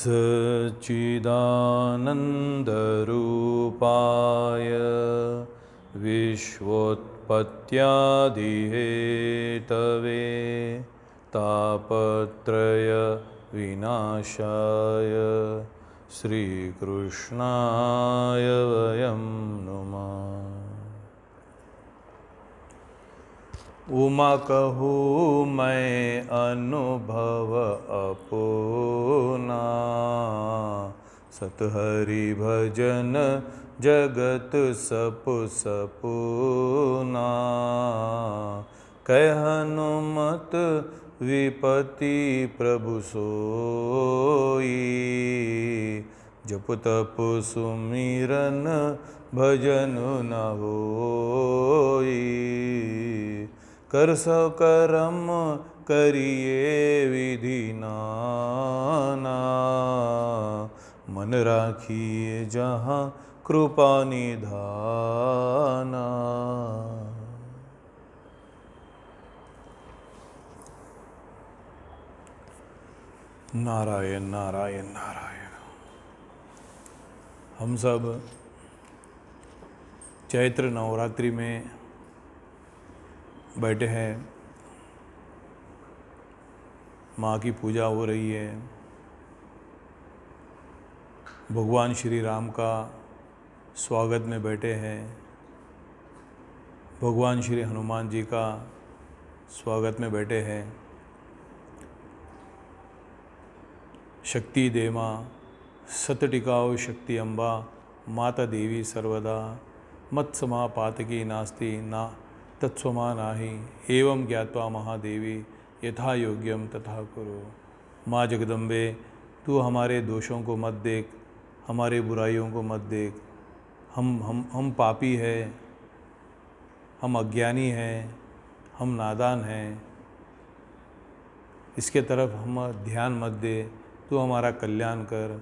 सच्चिदानन्दरूपाय विश्वोत्पत्त्यादिहेतवे तापत्रयविनाशाय श्रीकृष्णाय वयं नुमः। उमा कहूँ मैं अनुभव अपूना, सतहरि भजन जगत सपु सपूना। कह हनुमत विपति प्रभु सोई, जप तप सुमिरन भजन न होई। कर सकर्म करिए विधि नाना, मन राखिए जहाँ कृपा निधाना। नारायण नारायण नारायण। हम सब चैत्र नवरात्रि में बैठे हैं, माँ की पूजा हो रही है, भगवान श्री राम का स्वागत में बैठे हैं, भगवान श्री हनुमान जी का स्वागत में बैठे हैं। शक्ति दे माँ सत टिकाओ शक्ति अम्बा, माता देवी सर्वदा मत समा पातकी नास्ति ना तत्स्वमा नाही, एवं ज्ञात्वा महादेवी यथा योग्यम तथा करो। माँ जगदम्बे, तू हमारे दोषों को मत देख, हमारे बुराइयों को मत देख। हम पापी हैं, हम अज्ञानी हैं, हम नादान हैं, इसके तरफ हम ध्यान मत दे। तू हमारा कल्याण कर,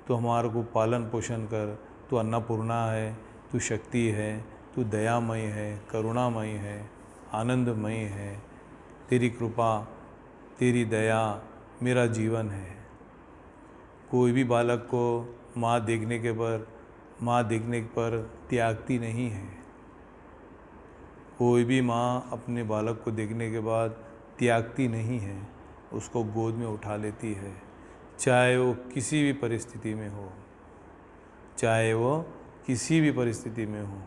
तू हमारे को पालन पोषण कर। तू अन्नपूर्णा है, तू शक्ति है, तू दयामय है, करुणामय है, आनंदमय है। तेरी कृपा तेरी दया मेरा जीवन है। कोई भी बालक को माँ देखने पर त्यागती नहीं है। कोई भी माँ अपने बालक को देखने के बाद त्यागती नहीं है, उसको गोद में उठा लेती है, चाहे वो किसी भी परिस्थिति में हो, चाहे वो किसी भी परिस्थिति में हो।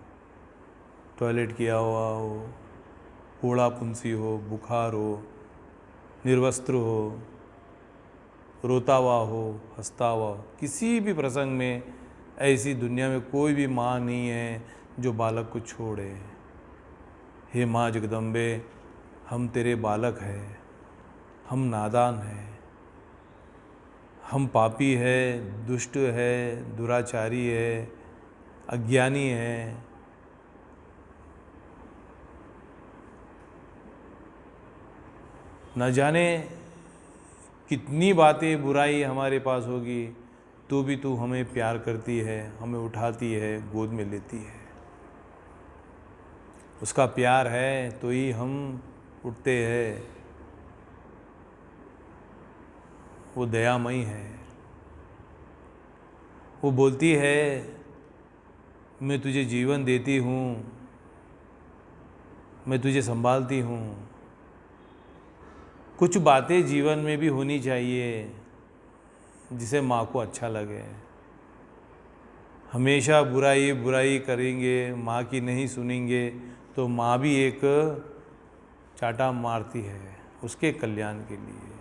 टॉयलेट किया हुआ हो, फोड़ा फुंसी हो, बुखार हो, निर्वस्त्र हो, रोता हुआ हो, हंसता हुआ, किसी भी प्रसंग में ऐसी दुनिया में कोई भी माँ नहीं है जो बालक को छोड़े। हे माँ जगदम्बे, हम तेरे बालक हैं, हम नादान हैं, हम पापी है, दुष्ट है, दुराचारी है, अज्ञानी है। न जाने कितनी बातें बुराई हमारे पास होगी, तो भी तू हमें प्यार करती है, हमें उठाती है, गोद में लेती है। उसका प्यार है तो ही हम उठते हैं। वो दयामयी है। वो बोलती है, मैं तुझे जीवन देती हूँ, मैं तुझे संभालती हूँ। कुछ बातें जीवन में भी होनी चाहिए जिसे माँ को अच्छा लगे। हमेशा बुराई बुराई करेंगे, माँ की नहीं सुनेंगे, तो माँ भी एक चाटा मारती है उसके कल्याण के लिए।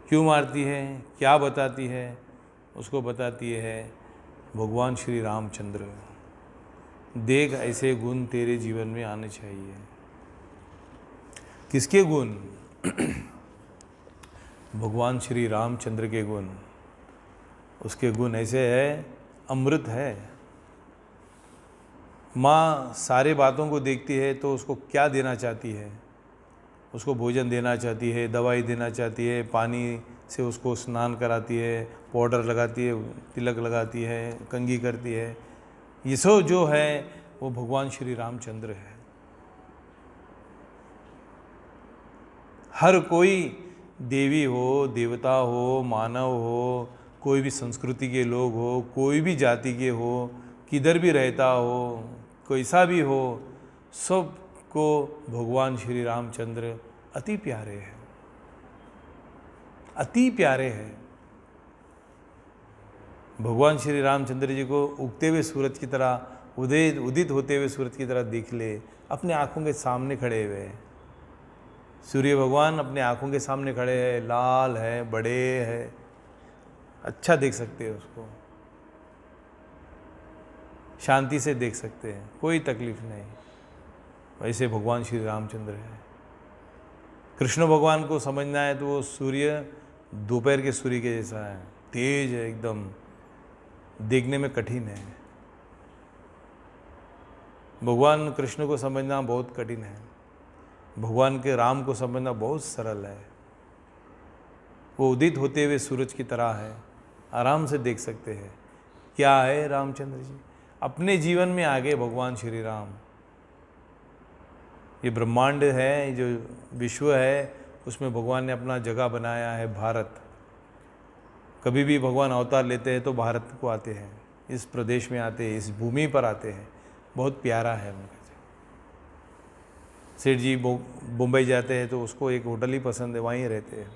क्यों मारती है, क्या बताती है? उसको बताती है भगवान श्री रामचंद्र, देख ऐसे गुण तेरे जीवन में आने चाहिए। किसके गुण? भगवान श्री रामचंद्र के गुण। उसके गुण ऐसे है, अमृत है। माँ सारे बातों को देखती है तो उसको क्या देना चाहती है? उसको भोजन देना चाहती है, दवाई देना चाहती है, पानी से उसको स्नान कराती है, पाउडर लगाती है, तिलक लगाती है, कंघी करती है। ये सब जो है वो भगवान श्री रामचंद्र है। हर कोई देवी हो, देवता हो, मानव हो, कोई भी संस्कृति के लोग हो, कोई भी जाति के हो, किधर भी रहता हो, कैसा भी हो, सबको भगवान श्री रामचंद्र अति प्यारे हैं, अति प्यारे हैं। भगवान श्री रामचंद्र जी को उगते हुए सूरज की तरह, उदित होते हुए सूरज की तरह देख ले, अपने आंखों के सामने खड़े हुए। सूर्य भगवान अपने आंखों के सामने खड़े हैं, लाल है, बड़े हैं, अच्छा देख सकते हैं उसको, शांति से देख सकते हैं, कोई तकलीफ नहीं। वैसे भगवान श्री रामचंद्र है। कृष्ण भगवान को समझना है तो वो सूर्य दोपहर के सूर्य के जैसा है, तेज है एकदम, देखने में कठिन है। भगवान कृष्ण को समझना बहुत कठिन है, भगवान के राम को समझना बहुत सरल है। वो उदित होते हुए सूरज की तरह है, आराम से देख सकते हैं। क्या है रामचंद्र जी, अपने जीवन में आगे भगवान श्री राम। ये ब्रह्मांड है, जो विश्व है, उसमें भगवान ने अपना जगह बनाया है, भारत। कभी भी भगवान अवतार लेते हैं तो भारत को आते हैं, इस प्रदेश में आते हैं, इस भूमि पर आते हैं। बहुत प्यारा है उनका। सेठ जी मुंबई जाते हैं तो उसको एक होटल ही पसंद है, वहीं रहते हैं।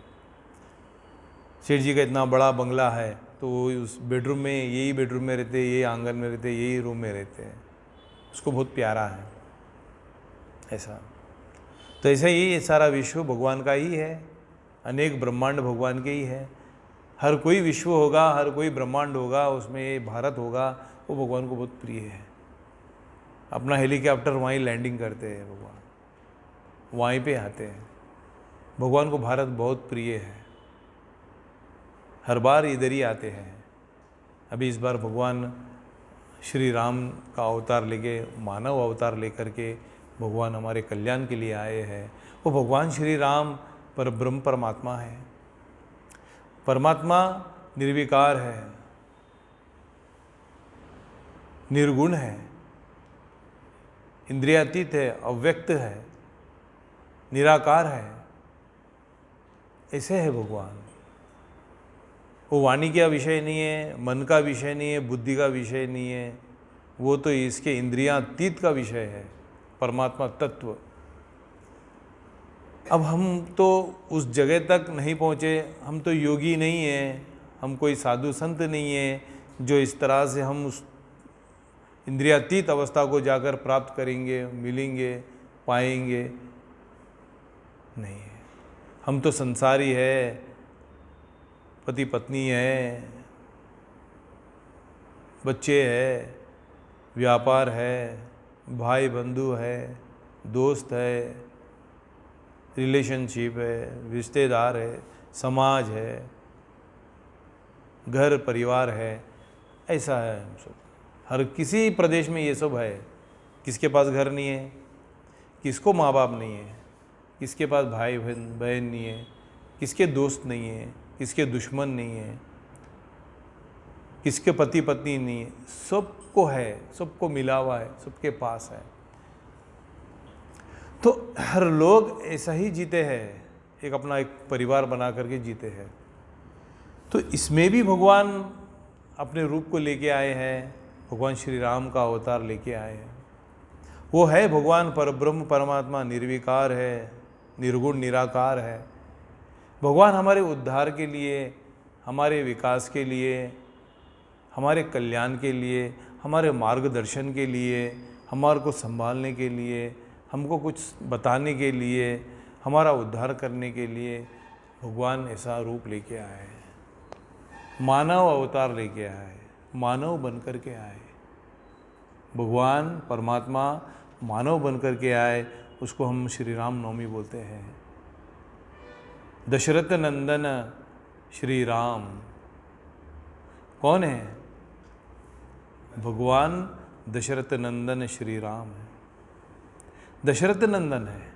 सेठ जी का इतना बड़ा बंगला है तो वो उस बेडरूम में, यही बेडरूम में रहते हैं, यही आंगन में रहते हैं, यही रूम में रहते हैं। उसको बहुत प्यारा है ऐसा। तो ऐसा ही सारा विश्व भगवान का ही है, अनेक ब्रह्मांड भगवान के ही है। हर कोई विश्व होगा, हर कोई ब्रह्मांड होगा, उसमें भारत होगा, वो भगवान को बहुत प्रिय है। अपना हेलीकॉप्टर वहीं लैंडिंग करते हैं भगवान, वहीं पे आते हैं। भगवान को भारत बहुत प्रिय है, हर बार इधर ही आते हैं। अभी इस बार भगवान श्री राम का अवतार लेके, मानव अवतार लेकर के भगवान हमारे कल्याण के लिए आए हैं। वो भगवान श्री राम परब्रह्म परमात्मा है। परमात्मा निर्विकार है, निर्गुण है, इंद्रियातीत है, अव्यक्त है, निराकार है। ऐसे है भगवान। वो वाणी का विषय नहीं है, मन का विषय नहीं है, बुद्धि का विषय नहीं है, वो तो इसके इंद्रियातीत का विषय है, परमात्मा तत्व। अब हम तो उस जगह तक नहीं पहुँचे, हम तो योगी नहीं हैं, हम कोई साधु संत नहीं है जो इस तरह से हम उस इंद्रियातीत अवस्था को जाकर प्राप्त करेंगे, मिलेंगे, पाएंगे। नहीं है। हम तो संसारी है, पति पत्नी है, बच्चे है, व्यापार है, भाई बंधु है, दोस्त है, रिलेशनशिप है, रिश्तेदार है, समाज है, घर परिवार है। ऐसा है हम सब। हर किसी प्रदेश में ये सब है। किसके पास घर नहीं है, किसको माँ बाप नहीं है, किसके पास भाई बहन नहीं है, किसके दोस्त नहीं है, किसके दुश्मन नहीं है, किसके पति पत्नी नहीं है। सबको है, सबको मिला हुआ है, सबके पास है। तो हर लोग ऐसा ही जीते हैं, एक अपना एक परिवार बना करके जीते हैं। तो इसमें भी भगवान अपने रूप को लेके आए हैं, भगवान श्री राम का अवतार लेके आए हैं। वो है भगवान परब्रह्म परमात्मा, निर्विकार है, निर्गुण निराकार है। भगवान हमारे उद्धार के लिए, हमारे विकास के लिए, हमारे कल्याण के लिए, हमारे मार्गदर्शन के लिए, हमारे को संभालने के लिए, हमको कुछ बताने के लिए, हमारा उद्धार करने के लिए भगवान ऐसा रूप लेके आए, मानव अवतार लेके आए, मानव बनकर के आए। भगवान परमात्मा मानव बनकर के आए, उसको हम श्री राम नवमी बोलते हैं। दशरथ नंदन श्री राम कौन है? भगवान दशरथ नंदन श्री राम है, दशरथ नंदन है।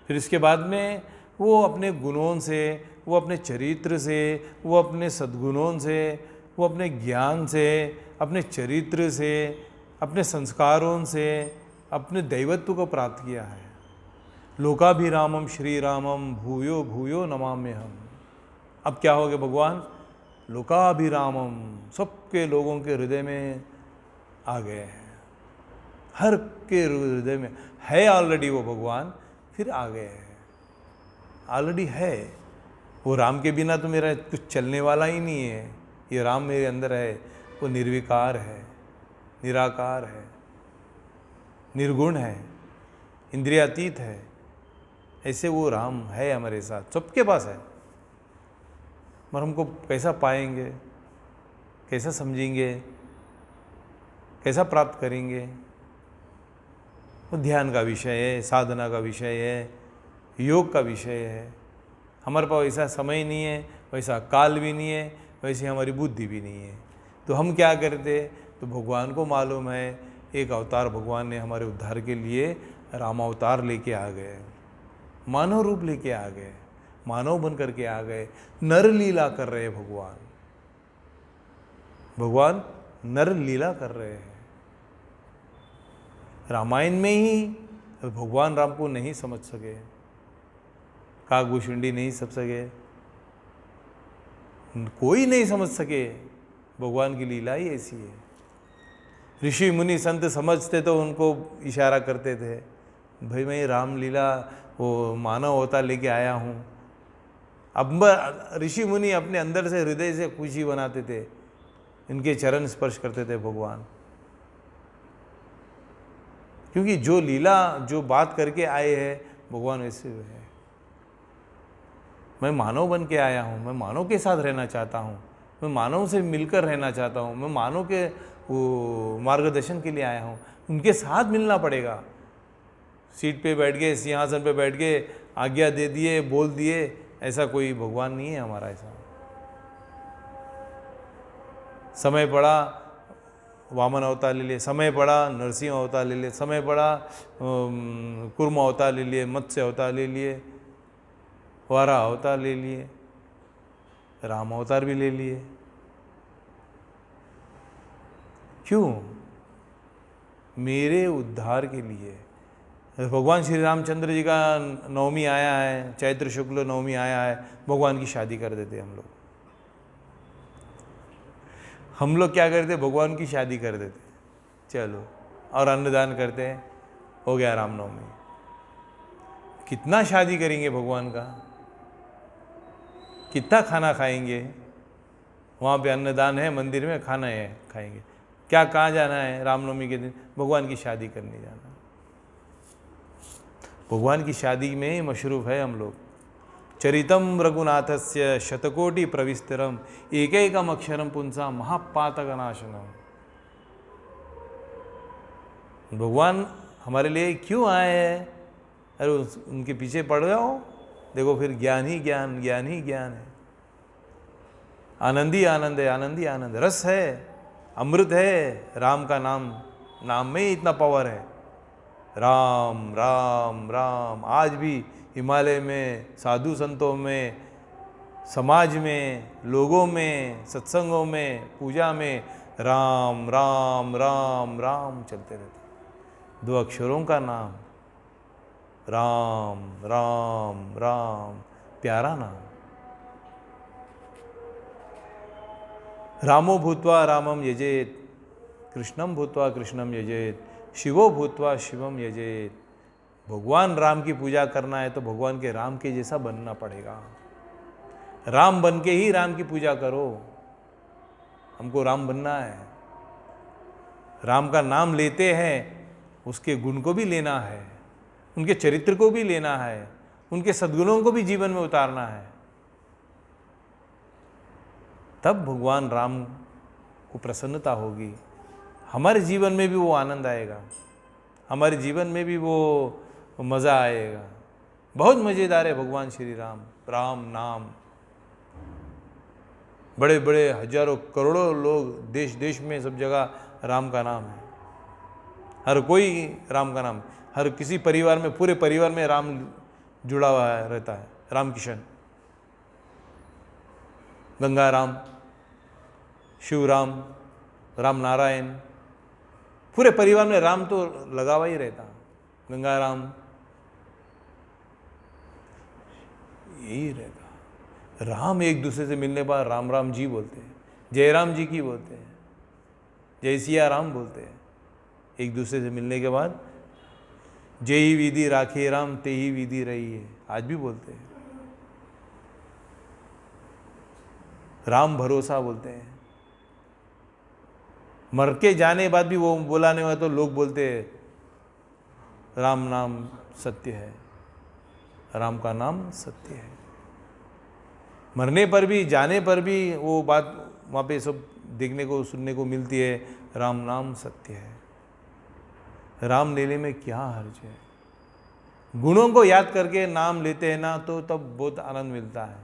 फिर इसके बाद में वो अपने गुणों से, वो अपने चरित्र से, वो अपने सद्गुणों से, वो अपने ज्ञान से, अपने चरित्र से, अपने संस्कारों से, अपने दैवत्व को प्राप्त किया है। लोकाभिरामम श्री रामम भूयो भूयो नमाम्यहम। अब क्या हो गया भगवान? लोकाभिरामम, सबके लोगों के हृदय में आ गए हैं, हर के हृदय में है ऑलरेडी वो भगवान, फिर आ गए हैं, ऑलरेडी है वो। राम के बिना तो मेरा कुछ चलने वाला ही नहीं है। ये राम मेरे अंदर है, वो निर्विकार है, निराकार है, निर्गुण है, इंद्रियातीत है। ऐसे वो राम है हमारे साथ, सबके पास है। मगर हमको कैसा पाएंगे, कैसा समझेंगे, कैसा प्राप्त करेंगे, वो ध्यान का विषय है, साधना का विषय है, योग का विषय है। हमारे पास वैसा समय नहीं है, वैसा काल भी नहीं है, वैसी हमारी बुद्धि भी नहीं है। तो हम क्या करते? तो भगवान को मालूम है, एक अवतार भगवान ने हमारे उद्धार के लिए राम अवतार लेके आ गए, मानव रूप लेके आ गए, मानव बन करके आ गए, नर लीला कर रहे हैं भगवान। भगवान नर लीला कर रहे हैं। रामायण में ही भगवान राम को नहीं समझ सके, काकभूषुंडी नहीं समझ सके, कोई नहीं समझ सके। भगवान की लीला ही ऐसी है। ऋषि मुनि संत समझते तो उनको इशारा करते थे, भाई मैं रामलीला वो मानव अवतार लेके आया हूँ। अब ऋषि मुनि अपने अंदर से, हृदय से खुशी बनाते थे, इनके चरण स्पर्श करते थे भगवान। क्योंकि जो लीला, जो बात करके आए हैं भगवान, वैसे है। मैं मानव बन के आया हूँ, मैं मानव के साथ रहना चाहता हूँ, मैं मानव से मिलकर रहना चाहता हूँ, मैं मानव के वो मार्गदर्शन के लिए आया हूँ। उनके साथ मिलना पड़ेगा। सीट पे बैठ गए, सिंहासन पे बैठ गए, आज्ञा दे दिए, बोल दिए, ऐसा कोई भगवान नहीं है हमारा। ऐसा समय पड़ा वामन अवतार ले लिए, समय पड़ा नरसिंह अवतार ले लिए, समय पड़ा कुर्म अवतार ले लिए, मत्स्य अवतार ले लिए, वारा अवतार ले लिए, राम अवतार भी ले लिए। क्यों? मेरे उद्धार के लिए। भगवान श्री रामचंद्र जी का नवमी आया है, चैत्र शुक्ल नवमी आया है, भगवान की शादी कर देते हम लोग। हम लोग क्या करते? भगवान की शादी कर देते, चलो, और अन्नदान करते हैं, हो गया रामनवमी। कितना शादी करेंगे भगवान का? कितना खाना खाएंगे? वहाँ पे अन्नदान है, मंदिर में खाना है, खाएंगे। क्या कहाँ जाना है रामनवमी के दिन? भगवान की शादी करने जाना। भगवान की शादी में मशरूफ़ है हम लोग। चरितम रघुनाथस्य शतकोटि प्रविस्तरम एकैकम अक्षरम पुंसा महापातकनाशनम। भगवान हमारे लिए क्यों आए हैं? अरे उनके पीछे पड़ जाओ, देखो फिर ज्ञान ही ज्ञान, ज्ञान ही ज्ञान है, आनंद ही आनंद है, आनंद ही आनंद, रस है, अमृत है। राम का नाम, नाम में ही इतना पावर है। राम राम राम। आज भी हिमालय में, साधु संतों में, समाज में, लोगों में, सत्संगों में, पूजा में राम राम राम राम चलते रहते। 2 अक्षरों का नाम, राम राम राम, प्यारा नाम। रामो भूत्वा रामम यजेत, कृष्णम भूत्वा कृष्णम यजेत, शिवो भूत्वा शिवम यजेत। भगवान राम की पूजा करना है तो भगवान के राम के जैसा बनना पड़ेगा। राम बन के ही राम की पूजा करो। हमको राम बनना है। राम का नाम लेते हैं, उसके गुण को भी लेना है, उनके चरित्र को भी लेना है, उनके सद्गुणों को भी जीवन में उतारना है। तब भगवान राम को प्रसन्नता होगी, हमारे जीवन में भी वो आनंद आएगा, हमारे जीवन में भी वो मज़ा आएगा। बहुत मज़ेदार है भगवान श्री राम। राम नाम, बड़े बड़े हजारों करोड़ों लोग देश देश में सब जगह राम का नाम है। हर कोई राम का नाम, हर किसी परिवार में, पूरे परिवार में राम जुड़ा हुआ रहता है। राम किशन, गंगा राम, शिव राम, राम नारायण, पूरे परिवार में राम तो लगा हुआ ही रहता। गंगा राम, यही रहेगा। राम एक दूसरे से मिलने पर राम राम जी बोलते हैं, जय राम जी की बोलते हैं, जय सिया राम बोलते हैं। एक दूसरे से मिलने के बाद जय ही विधि राखे राम ते ही विधि रही है, आज भी बोलते हैं। राम भरोसा बोलते हैं। मर के जाने बाद भी वो बुलाने वाले तो लोग बोलते हैं राम नाम सत्य है, राम का नाम सत्य है। मरने पर भी, जाने पर भी वो बात वहाँ पे सब देखने को सुनने को मिलती है, राम नाम सत्य है। राम लेने में क्या हर्ज है? गुणों को याद करके नाम लेते हैं ना, तो तब बहुत आनंद मिलता है।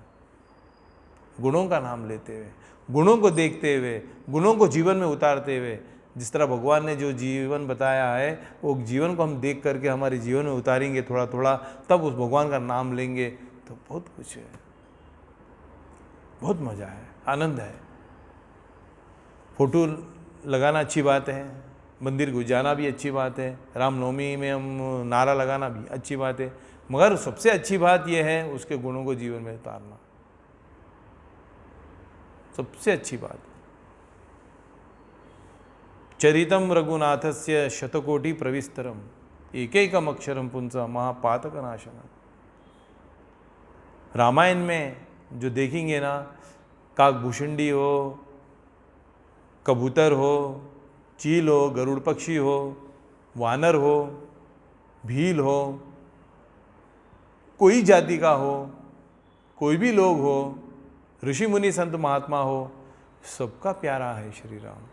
गुणों का नाम लेते हुए, गुणों को देखते हुए, गुणों को जीवन में उतारते हुए, जिस तरह भगवान ने जो जीवन बताया है, वो जीवन को हम देख करके हमारे जीवन में उतारेंगे थोड़ा थोड़ा, तब उस भगवान का नाम लेंगे तो बहुत कुछ है, बहुत मज़ा है, आनंद है। फोटो लगाना अच्छी बात है, मंदिर को जाना भी अच्छी बात है, रामनवमी में हम नारा लगाना भी अच्छी बात है, मगर सबसे अच्छी बात यह है उसके गुणों को जीवन में उतारना, सबसे अच्छी बात। चरितम रघुनाथस्य शतकोटि प्रविस्तरम एकैकम अक्षरम पुंसा महापातक नाशनम। रामायण में जो देखेंगे ना, काकभूषुंडी हो, कबूतर हो, चील हो, गरुड़ पक्षी हो, वानर हो, भील हो, कोई जाति का हो, कोई भी लोग हो, ऋषि मुनि संत महात्मा हो, सबका प्यारा है श्री राम,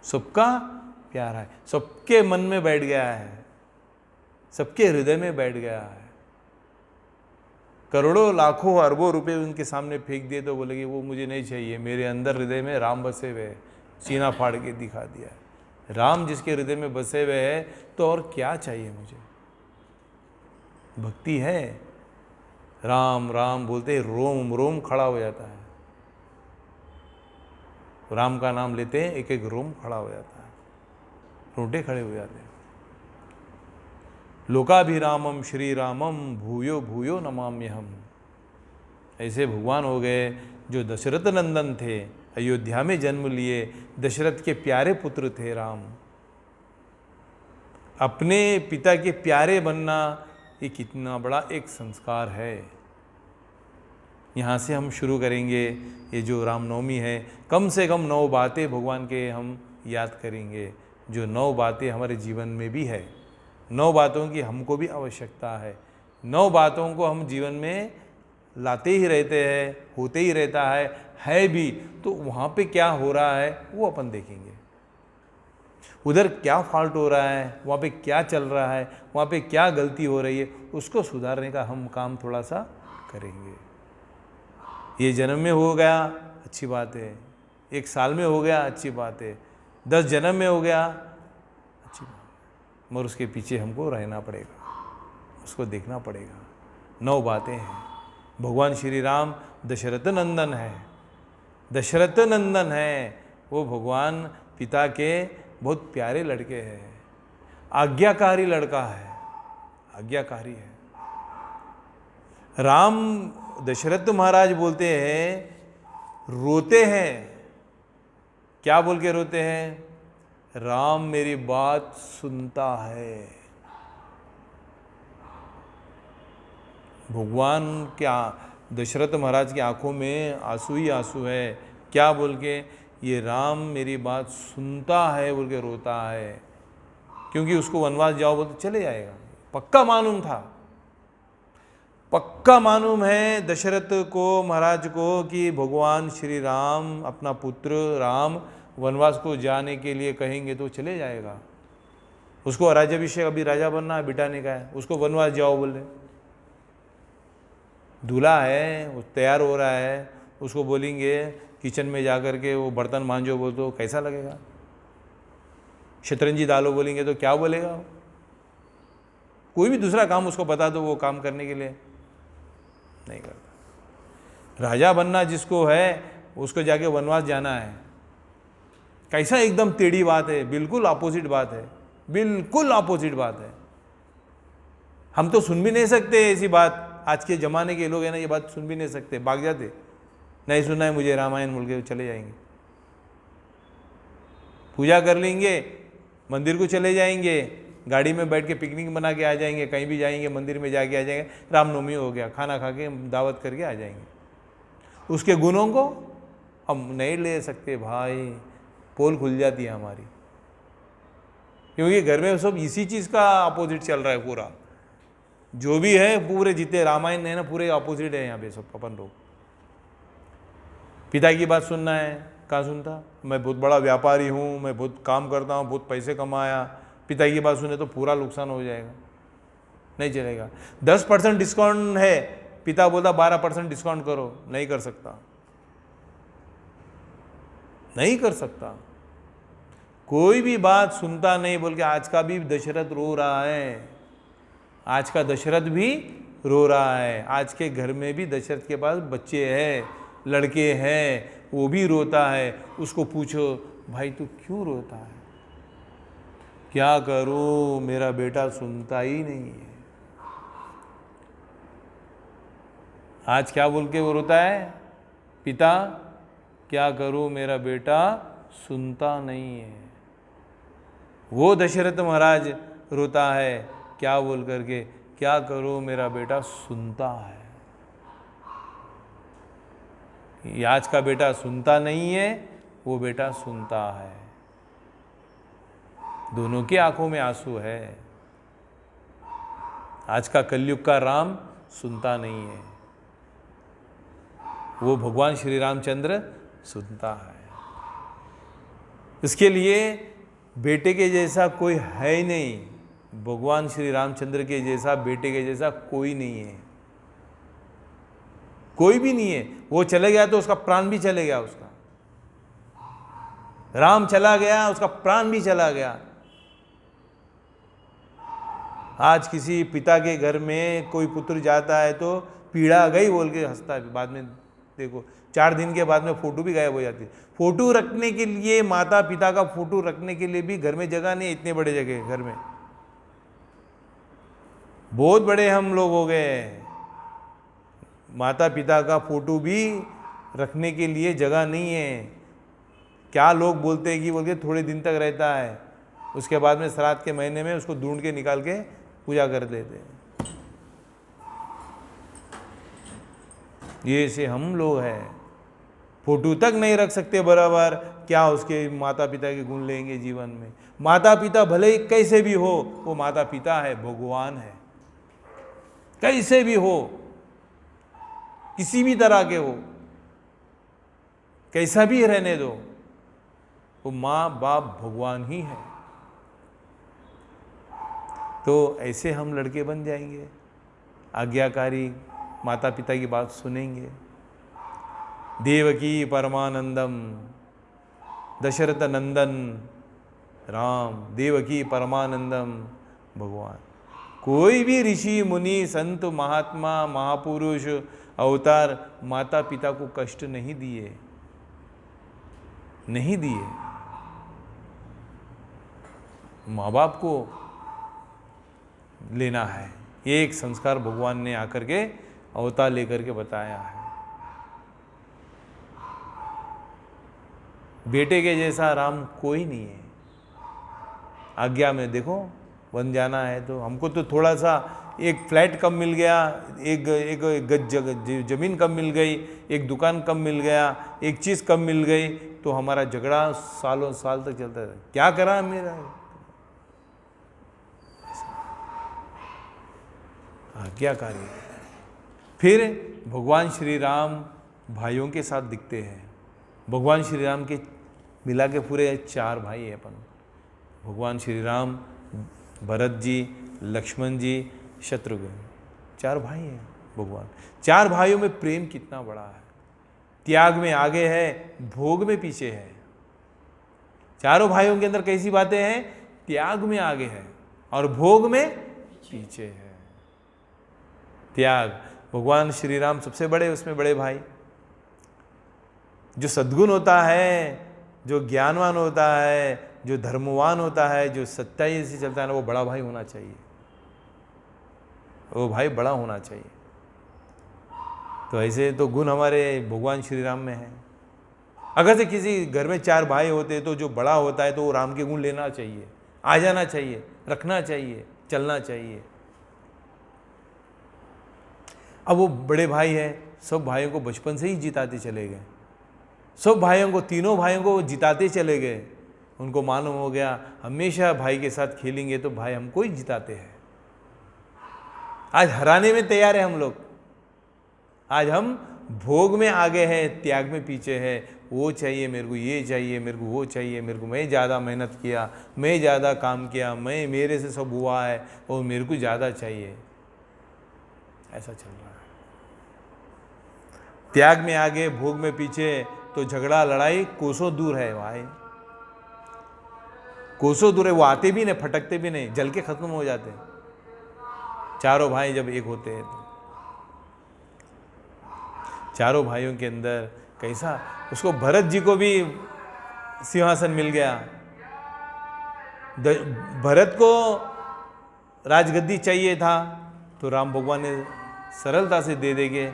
सबका प्यारा है, सबके मन में बैठ गया है, सबके हृदय में बैठ गया है। करोड़ों लाखों अरबों रुपए उनके सामने फेंक दिए तो बोलेंगे वो मुझे नहीं चाहिए, मेरे अंदर हृदय में राम बसे हुए हैं, सीना फाड़ के दिखा दिया है। राम जिसके हृदय में बसे हुए है तो और क्या चाहिए मुझे? भक्ति है, राम राम बोलते रोम रोम खड़ा हो जाता है। राम का नाम लेते हैं, एक एक रोम खड़ा हो जाता है, रोटे खड़े हो जाते हैं। लोकाभिरामम श्री रामम भूयो भूयो नमाम्यहम। ऐसे भगवान हो गए जो दशरथ नंदन थे, अयोध्या में जन्म लिए, दशरथ के प्यारे पुत्र थे राम। अपने पिता के प्यारे बनना ये कितना बड़ा एक संस्कार है। यहाँ से हम शुरू करेंगे, ये जो रामनवमी है, कम से कम 9 बातें भगवान के हम याद करेंगे, जो 9 बातें हमारे जीवन में भी है। 9 बातों की हमको भी आवश्यकता है, 9 बातों को हम जीवन में लाते ही रहते हैं, होते ही रहता है भी, तो वहाँ पे क्या हो रहा है वो अपन देखेंगे। उधर क्या फॉल्ट हो रहा है, वहाँ पे क्या चल रहा है, वहाँ पे क्या गलती हो रही है, उसको सुधारने का हम काम थोड़ा सा करेंगे। ये जन्म में हो गया अच्छी बात है, 1 साल में हो गया अच्छी बात है, 10 जन्म में हो गया अच्छी बात है, मगर उसके पीछे हमको रहना पड़ेगा, उसको देखना पड़ेगा। 9 बातें हैं। भगवान श्री राम दशरथ नंदन है, दशरथ नंदन है, वो भगवान पिता के बहुत प्यारे लड़के हैं, आज्ञाकारी लड़का है, आज्ञाकारी है। राम दशरथ महाराज बोलते हैं, रोते हैं, क्या बोल के रोते हैं? राम मेरी बात सुनता है। भगवान क्या, दशरथ महाराज की आंखों में आंसू ही आंसू है, क्या बोल के? ये राम मेरी बात सुनता है बोल के रोता है, क्योंकि उसको वनवास जाओ बोलते चले जाएगा, पक्का मालूम था, पक्का मालूम है दशरथ को, महाराज को, कि भगवान श्री राम अपना पुत्र राम वनवास को जाने के लिए कहेंगे तो चले जाएगा। उसको राज्याभिषेक, अभी राजा बनना है, बिटाने का है, उसको वनवास जाओ बोले, दूल्हा है वो तैयार हो रहा है, उसको बोलेंगे किचन में जा कर के वो बर्तन मांजो बोल तो कैसा लगेगा? शतरंजी डालो बोलेंगे तो क्या बोलेगा? कोई भी दूसरा काम उसको बता दो, वो काम करने के लिए नहीं करता। राजा बनना जिसको है उसको जाके वनवास जाना है, कैसा एकदम टेढ़ी बात है, बिल्कुल अपोजिट बात है, बिल्कुल अपोजिट बात है। हम तो सुन भी नहीं सकते ऐसी बात, आज के ज़माने के लोग हैं ना, ये बात सुन भी नहीं सकते, भाग जाते, नहीं सुनना है मुझे रामायण बोल के चले जाएंगे। पूजा कर लेंगे, मंदिर को चले जाएंगे, गाड़ी में बैठ के पिकनिक बना के आ जाएंगे, कहीं भी जाएंगे मंदिर में जाके आ जाएंगे, रामनवमी हो गया, खाना खा के दावत करके आ जाएंगे। उसके गुणों को हम नहीं ले सकते भाई, पोल खुल जाती है हमारी, क्योंकि घर में सब इसी चीज़ का अपोजिट चल रहा है। पूरा जो भी है, पूरे जितने रामायण है ना, पूरे अपोजिट है यहाँ पे सब। अपन लोग पिता की बात सुनना है, कहाँ सुनता, मैं बहुत बड़ा व्यापारी हूँ, मैं बहुत काम करता हूँ, बहुत पैसे कमाया, पिता की बात सुने तो पूरा नुकसान हो जाएगा, नहीं चलेगा। 10% डिस्काउंट है, पिता बोलता 12% डिस्काउंट करो, नहीं कर सकता, नहीं कर सकता। कोई भी बात सुनता नहीं बोल के आज का भी दशरथ रो रहा है, आज का दशरथ भी रो रहा है। आज के घर में भी दशरथ के पास बच्चे हैं, लड़के हैं, वो भी रोता है। उसको पूछो भाई तू क्यों रोता है, क्या करूं मेरा बेटा सुनता ही नहीं है। आज क्या बोल के वो रोता है, पिता क्या करूं मेरा बेटा सुनता नहीं है। वो दशरथ महाराज रोता है क्या बोल करके, क्या करूं मेरा बेटा सुनता है। आज का बेटा सुनता नहीं है, वो बेटा सुनता है। दोनों की आंखों में आंसू है। आज का कलयुग का राम सुनता नहीं है, वो भगवान श्री रामचंद्र सुनता है। इसके लिए बेटे के जैसा कोई है ही नहीं, भगवान श्री रामचंद्र के जैसा, बेटे के जैसा कोई नहीं है, कोई भी नहीं है। वो चले गया तो उसका प्राण भी चले गया, उसका राम चला गया, उसका प्राण भी चला गया। आज किसी पिता के घर में कोई पुत्र जाता है तो पीड़ा गई बोल के हंसता है, बाद में देखो 4 दिन के बाद में फोटो भी गायब हो जाती है। फोटो रखने के लिए, माता पिता का फोटो रखने के लिए भी घर में जगह नहीं, इतने बड़े जगह घर में, बहुत बड़े हम लोग हो गए हैं। माता पिता का फोटो भी रखने के लिए जगह नहीं है। क्या लोग बोलते हैं कि बोल के थोड़े दिन तक रहता है, उसके बाद में श्राद्ध के महीने में उसको ढूंढ के निकाल के पूजा कर देते हैं। ये से हम लोग हैं, फोटो तक नहीं रख सकते बराबर, क्या उसके माता पिता के गुण लेंगे जीवन में। माता पिता भले ही कैसे भी हो, वो माता पिता है, भगवान है, कैसे भी हो, किसी भी तरह के हो, कैसा भी रहने दो, वो माँ बाप भगवान ही है। तो ऐसे हम लड़के बन जाएंगे, आज्ञाकारी, माता पिता की बात सुनेंगे। देवकी परमानंदम, दशरथ नंदन राम, देवकी परमानंदम भगवान। कोई भी ऋषि मुनि संत महात्मा महापुरुष अवतार माता पिता को कष्ट नहीं दिए, नहीं दिए। माँ बाप को लेना है, ये एक संस्कार भगवान ने आकर के अवतार लेकर के बताया है। बेटे के जैसा राम कोई नहीं है। आज्ञा में देखो बन जाना है तो हमको तो थोड़ा सा एक फ्लैट कम मिल गया, एक गज जमीन कम मिल गई, एक दुकान कम मिल गया, एक चीज़ कम मिल गई, तो हमारा झगड़ा सालों साल तक चलता है। क्या करा मेरा, आज्ञाकारी। फिर भगवान श्री राम भाइयों के साथ दिखते हैं। भगवान श्री राम के मिला के पूरे 4 भाई हैं अपन। भगवान श्री राम, भरत जी, लक्ष्मण जी, शत्रुघ्न, 4 भाई हैं भगवान। 4 भाइयों में प्रेम कितना बड़ा है, त्याग में आगे है, भोग में पीछे है। चारों भाइयों के अंदर कैसी बातें हैं, त्याग में आगे है और भोग में पीछे है। त्याग, भगवान श्री राम सबसे बड़े, उसमें बड़े भाई। जो सद्गुण होता है, जो ज्ञानवान होता है, जो धर्मवान होता है, जो सच्चाई से चलता है ना, वो बड़ा भाई होना चाहिए, वो भाई बड़ा होना चाहिए। तो ऐसे तो गुण हमारे भगवान श्री राम में है। अगर से किसी घर में 4 भाई होते तो जो बड़ा होता है तो वो राम के गुण लेना चाहिए, आ जाना चाहिए, रखना चाहिए, चलना चाहिए। अब वो बड़े भाई हैं, सब भाइयों को बचपन से ही जिताते चले गए, सब भाइयों को, तीनों भाइयों को जिताते चले गए। उनको मालूम हो गया हमेशा भाई के साथ खेलेंगे तो भाई हमको ही जिताते हैं। आज हराने में तैयार है हम लोग। आज हम भोग में आगे हैं, त्याग में पीछे है। वो चाहिए मेरे को, ये चाहिए मेरे को, वो चाहिए मेरे को, मैं ज़्यादा मेहनत किया, मैं ज़्यादा काम किया, मैं, मेरे से सब हुआ है और मेरे को ज़्यादा चाहिए। ऐसा चल रहा है। त्याग में आगे, भोग में पीछे, तो झगड़ा लड़ाई कोसों दूर है भाई, कोसों दूर है। वो आते भी नहीं, फटकते भी नहीं, जल के खत्म हो जाते हैं। चारों भाई जब एक होते हैं तो चारों भाइयों के अंदर कैसा, उसको भरत जी को भी सिंहासन मिल गया। भरत को राजगद्दी चाहिए था तो राम भगवान ने सरलता से दे देंगे,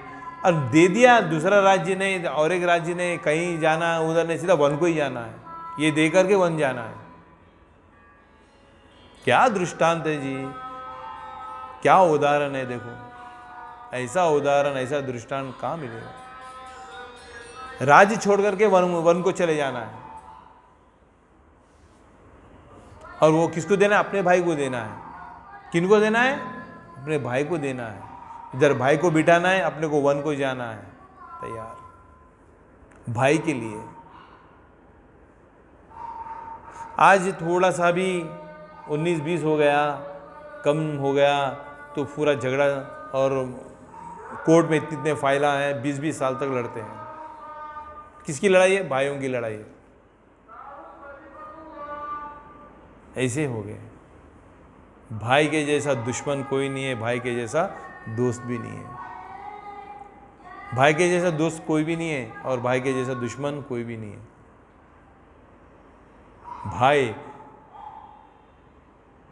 और दे दिया। दूसरा राज्य नहीं, और एक राज्य नहीं, कहीं जाना उधर नहीं, सीधा वन को ही जाना है, ये दे करके वन जाना है। क्या दृष्टांत है जी, क्या उदाहरण है। देखो ऐसा उदाहरण, ऐसा दृष्टांत कहाँ मिलेगा। राज्य छोड़ करके वन को चले जाना है, और वो किसको देना है? अपने भाई को देना है। किनको देना है? अपने भाई को देना है। इधर भाई को बिठाना है, अपने को वन को जाना है। तैयार भाई के लिए। आज थोड़ा सा भी 19-20 हो गया, कम हो गया तो पूरा झगड़ा, और कोर्ट में इतने फाइलें हैं, 20-20 साल तक लड़ते हैं। किसकी लड़ाई है? भाइयों की लड़ाई है। ऐसे हो गए। भाई के जैसा दुश्मन कोई नहीं है, भाई के जैसा दोस्त भी नहीं है। भाई के जैसा दोस्त कोई भी नहीं है, और भाई के जैसा दुश्मन कोई भी नहीं है। भाई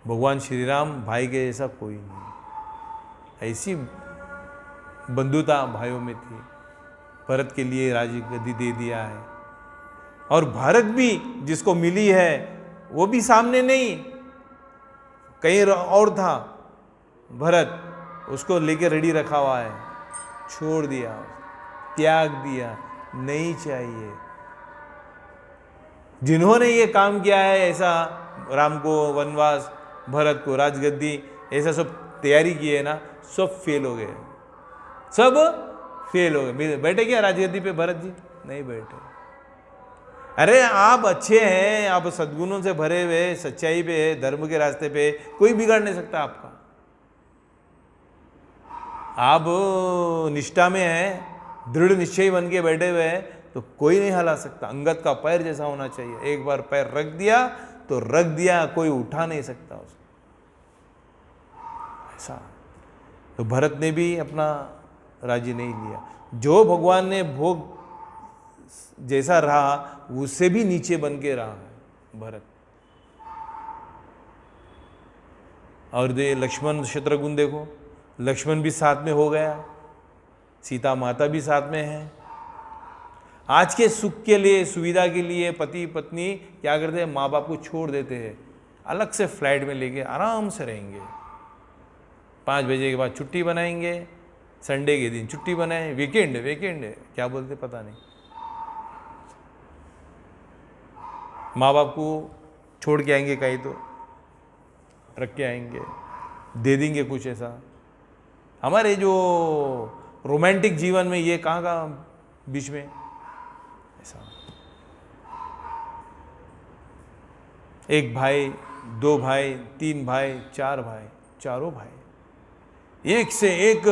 भगवान श्री राम, भाई के जैसा कोई नहीं है। ऐसी बंधुता भाइयों में थी। भरत के लिए राजगद्दी दे दिया है, और भारत भी जिसको मिली है वो भी सामने नहीं, कहीं और था भरत, उसको लेके रेडी रखा हुआ है। छोड़ दिया, त्याग दिया, नहीं चाहिए। जिन्होंने ये काम किया है, ऐसा राम को वनवास, भरत को राजगद्दी, ऐसा सब तैयारी की है ना, सब फेल हो गए, सब फेल हो गए। बैठे क्या राजगद्दी पे भरत जी? नहीं बैठे। अरे आप अच्छे हैं, आप सद्गुणों से भरे हुए, सच्चाई पे है, धर्म के रास्ते पे, कोई बिगाड़ नहीं सकता आपका। आप निष्ठा में हैं, दृढ़ निश्चय बन के बैठे हुए हैं, तो कोई नहीं हिला सकता। अंगद का पैर जैसा होना चाहिए, एक बार पैर रख दिया तो रख दिया, कोई उठा नहीं सकता उसको। ऐसा तो भरत ने भी अपना राज्य नहीं लिया। जो भगवान ने भोग जैसा रहा, उससे भी नीचे बन के रहा है भरत। और दे लक्ष्मण शत्रुघ्न देखो, लक्ष्मण भी साथ में हो गया, सीता माता भी साथ में है। आज के सुख के लिए, सुविधा के लिए पति पत्नी क्या करते हैं? माँ बाप को छोड़ देते हैं, अलग से फ्लाइट में लेके आराम से रहेंगे। 5 बजे के बाद छुट्टी बनाएंगे, संडे के दिन छुट्टी बनाए, वीकेंड क्या बोलते पता नहीं। माँ बाप को छोड़ के आएंगे, कहीं तो रख के आएंगे, दे देंगे कुछ ऐसा। हमारे जो रोमांटिक जीवन में ये कहाँ का बीच में ऐसा। एक भाई, 2 भाई, 3 भाई, 4 भाई, चारों भाई एक से एक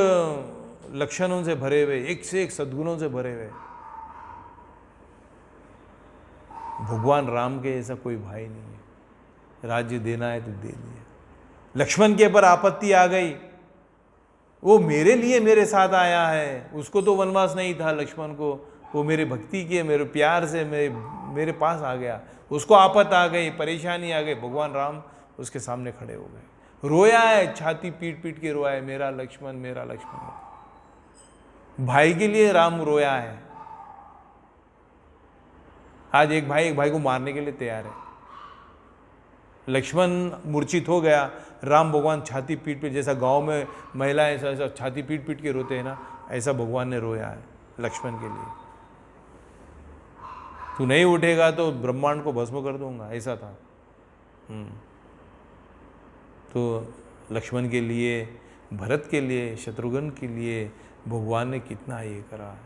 लक्षणों से भरे हुए, एक से एक सद्गुणों से भरे हुए। भगवान राम के ऐसा कोई भाई नहीं है। राज्य देना है तो दे दिया। लक्ष्मण के ऊपर आपत्ति आ गई, वो मेरे लिए मेरे साथ आया है, उसको तो वनवास नहीं था लक्ष्मण को, वो मेरे भक्ति के, मेरे प्यार से मेरे पास आ गया। उसको आपत आ गई, परेशानी आ गई, भगवान राम उसके सामने खड़े हो गए। रोया है, छाती पीट पीट के रोया है, मेरा लक्ष्मण, मेरा लक्ष्मण। भाई के लिए राम रोया है। आज एक भाई को मारने के लिए तैयार है। लक्ष्मण मूर्छित हो गया, राम भगवान छाती पीट पीट, जैसा गांव में महिलाएं ऐसा छाती पीट पीट के रोते हैं ना, ऐसा भगवान ने रोया है लक्ष्मण के लिए। तू नहीं उठेगा तो ब्रह्मांड को भस्म कर दूंगा, ऐसा था। तो लक्ष्मण के लिए, भरत के लिए, शत्रुघ्न के लिए भगवान ने कितना ये करा है।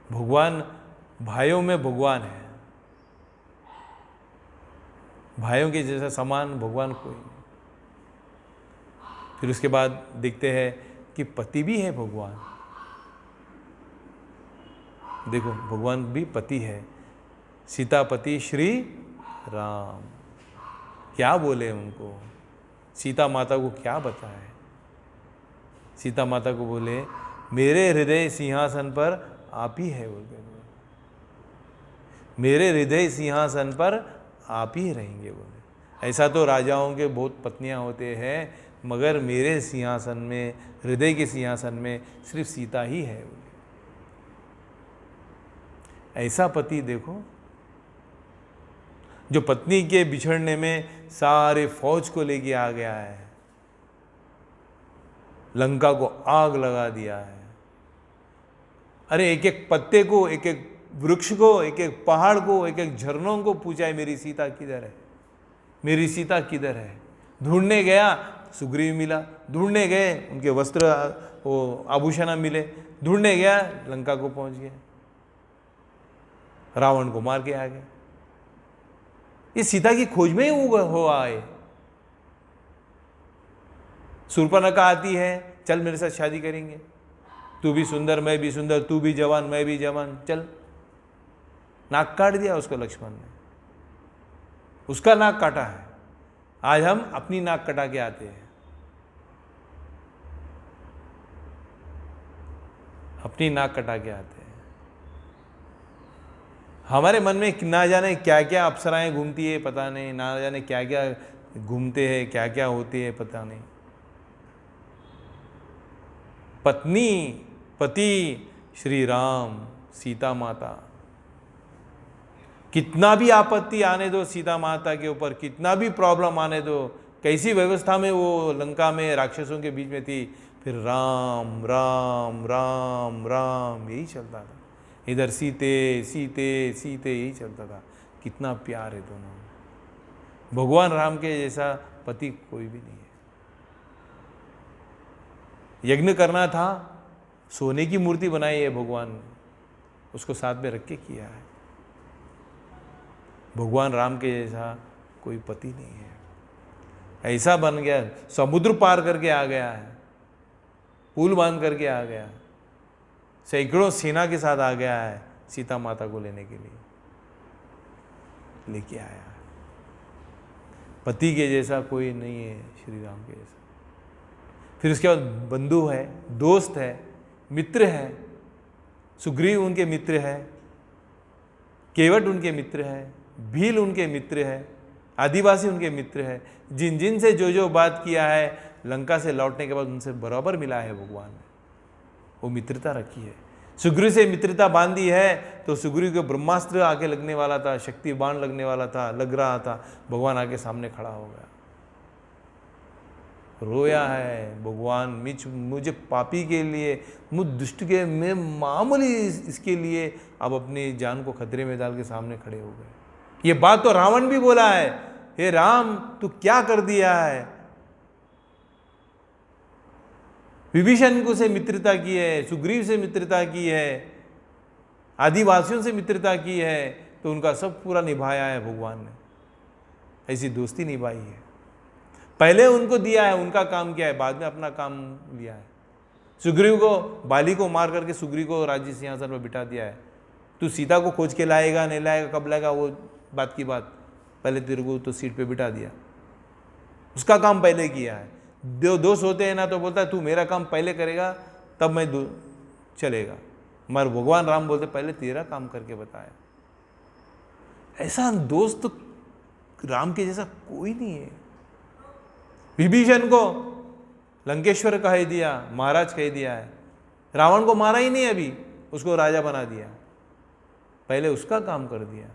भगवान, भाइयों में भगवान है, भाइयों के जैसा समान भगवान कोई नहीं। फिर उसके बाद देखते हैं कि पति भी है भगवान। देखो भगवान भी पति है, सीतापति श्री राम। क्या बोले उनको, सीता माता को क्या बताए। सीता माता को बोले मेरे हृदय सिंहासन पर आप ही है, बोलते मेरे हृदय सिंहासन पर आप ही रहेंगे बोले। ऐसा तो राजाओं के बहुत पत्नियां होते हैं, मगर मेरे सिंहासन में, हृदय के सिंहासन में सिर्फ सीता ही है बोले। ऐसा पति देखो, जो पत्नी के बिछड़ने में सारे फौज को लेके आ गया है, लंका को आग लगा दिया है। अरे एक एक पत्ते को, एक एक वृक्ष को, एक एक पहाड़ को, एक एक झरनों को पूछा है मेरी सीता किधर है, मेरी सीता किधर है। ढूंढने गया, सुग्रीव मिला। ढूंढने गए, उनके वस्त्र, वो आभूषण मिले। ढूंढने गया, लंका को पहुंच गया, रावण को मार के आ गए। ये सीता की खोज में ही हो आए। शूर्पणखा आती है, चल मेरे साथ शादी करेंगे, तू भी सुंदर मैं भी सुंदर, तू भी जवान मैं भी जवान, चल। नाक काट दिया उसको लक्ष्मण ने, उसका नाक काटा है। आज हम अपनी नाक कटा के आते हैं, अपनी नाक कटा के आते हैं। हमारे मन में ना जाने क्या क्या अप्सराएं घूमती है पता नहीं, ना जाने क्या क्या घूमते हैं, क्या क्या होती है पता नहीं। पत्नी, पति श्री राम, सीता माता। कितना भी आपत्ति आने दो सीता माता के ऊपर, कितना भी प्रॉब्लम आने दो, कैसी व्यवस्था में वो लंका में राक्षसों के बीच में थी, फिर राम राम राम राम यही चलता था। इधर सीते सीते सीते यही चलता था। कितना प्यार है दोनों। भगवान राम के जैसा पति कोई भी नहीं है। यज्ञ करना था, सोने की मूर्ति बनाई है भगवान ने, उसको साथ में रख के किया है। भगवान राम के जैसा कोई पति नहीं है। ऐसा बन गया, समुद्र पार करके आ गया है, पुल बांध करके आ गया, सैकड़ों सेना के साथ आ गया है सीता माता को लेने के लिए, लेके आया। पति के जैसा कोई नहीं है श्री राम के जैसा। फिर उसके बाद बंधु है, दोस्त है, मित्र है। सुग्रीव उनके मित्र है, केवट उनके मित्र है, भील उनके मित्र है, आदिवासी उनके मित्र है। जिन जिन से जो जो बात किया है, लंका से लौटने के बाद उनसे बराबर मिला है भगवान ने, वो मित्रता रखी है। सुग्रीव से मित्रता बांधी है तो सुग्रीव को ब्रह्मास्त्र आके लगने वाला था, शक्ति बाण लगने वाला था, लग रहा था, भगवान आके सामने खड़ा हो गया, रोया है भगवान, मुझे पापी के लिए, मुझ दुष्ट के, मैं मामूली इसके लिए अब अपनी जान को खतरे में डाल के सामने खड़े हो गए। ये बात तो रावण भी बोला है, हे राम तू क्या कर दिया है। विभीषण को से मित्रता की है, सुग्रीव से मित्रता की है, आदिवासियों से मित्रता की है, तो उनका सब पूरा निभाया है भगवान ने। ऐसी दोस्ती निभाई है। पहले उनको दिया है, उनका काम किया है, बाद में अपना काम लिया है। सुग्रीव को, बाली को मार करके सुग्रीव को राज्य सिंहासन पर बिठा दिया है। तू सीता को खोज के लाएगा नहीं लाएगा, कब लाएगा वो बात की बात, पहले तेरे को तो सीट पे बिठा दिया, उसका काम पहले किया है। दो दोस्त होते हैं ना, तो बोलता है तू मेरा काम पहले करेगा तब मैं चलेगा, मगर भगवान राम बोलते पहले तेरा काम करके बताया। ऐसा दोस्त राम के जैसा कोई नहीं है। विभीषण को लंकेश्वर कह दिया, महाराज कह दिया है, रावण को मारा ही नहीं, अभी उसको राजा बना दिया, पहले उसका काम कर दिया।